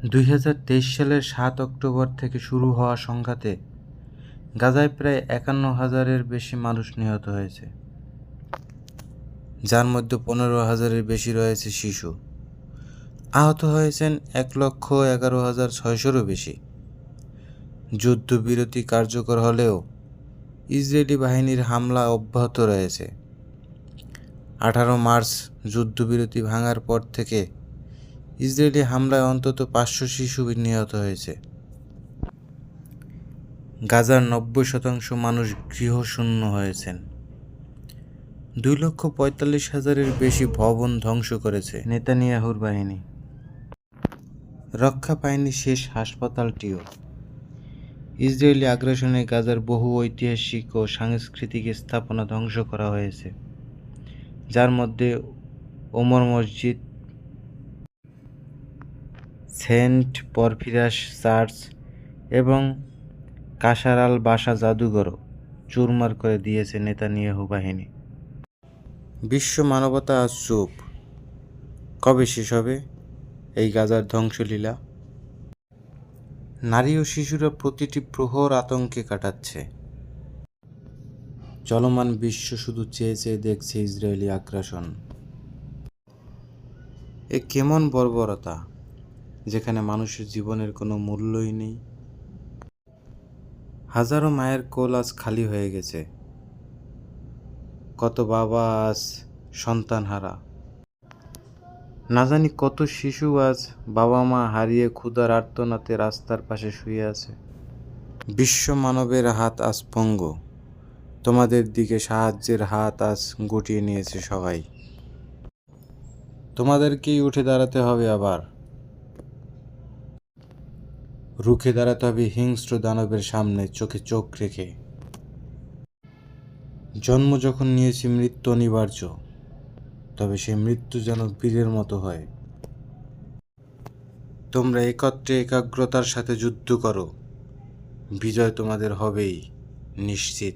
2023 সালের 7 অক্টোবর থেকে শুরু হওয়া সংঘাতে গাজায় প্রায় 51,000-এর বেশি মানুষ নিহত হয়েছে, যার মধ্যে 15,000-এর বেশি রয়েছে শিশু। আহত হয়েছেন 1,11,600-রও বেশি। যুদ্ধবিরতি কার্যকর হলেও ইসরায়েলি বাহিনীর হামলা অব্যাহত রয়েছে। 18 মার্চ যুদ্ধবিরতি ভাঙার পর থেকে ইসরায়েলি হামলায় অন্তত 500 শিশু নিহত হয়েছে। গাজার 90% মানুষ গৃহশূন্য হয়েছেন। 2,45,000-এর বেশি ভবন ধ্বংস করেছে নেতানিয়াহুর বাহিনী। রক্ষা পায়নি শেষ হাসপাতালটিও। ইসরায়েলি আগ্রাসনে গাজার বহু ঐতিহাসিক ও সাংস্কৃতিক স্থাপনা ধ্বংস করা হয়েছে, যার মধ্যে ওমর মসজিদ, সেন্ট পরফিরাস চার্চ এবং কাসার আল বাশা জাদুঘরও চুরমার করে দিয়েছে নেতানিয়াহু বাহিনী। বিশ্ব মানবতা আজ চুপ। কবে শেষ হবে এই গাজার ধ্বংসলীলা? নারী ও শিশুরা প্রতিটি প্রহর আতঙ্কে কাটাচ্ছে। চলমান বিশ্ব শুধু চেয়ে চেয়ে দেখছে ইসরায়েলি আগ্রাসন। এ কেমন বর্বরতা, যেখানে মানুষের জীবনের কোনো মূল্যই নেই। হাজারো মায়ের কোল আজ খালি হয়ে গেছে। কত বাবা আজ সন্তানহারা। না জানি কত শিশু আজ বাবা মা হারিয়ে ক্ষুধার আর্তনাতে রাস্তার পাশে শুয়ে আছে। বিশ্ব মানবের হাত আজ পঙ্গু। তোমাদের দিকে সাহায্যের হাত আজ গুটিয়ে নিয়েছে সবাই। তোমাদেরকেই উঠে দাঁড়াতে হবে আবার। রুখে দাঁড়াতে হবে হিংস্র দানবের সামনে চোখে চোখ রেখে। জন্ম যখন নিয়েছি মৃত্যু অনিবার্য, তবে সেই মৃত্যু যেন বীরের মতো হয়। তোমরা একত্রে একাগ্রতার সাথে যুদ্ধ করো, বিজয় তোমাদের হবেই নিশ্চিত।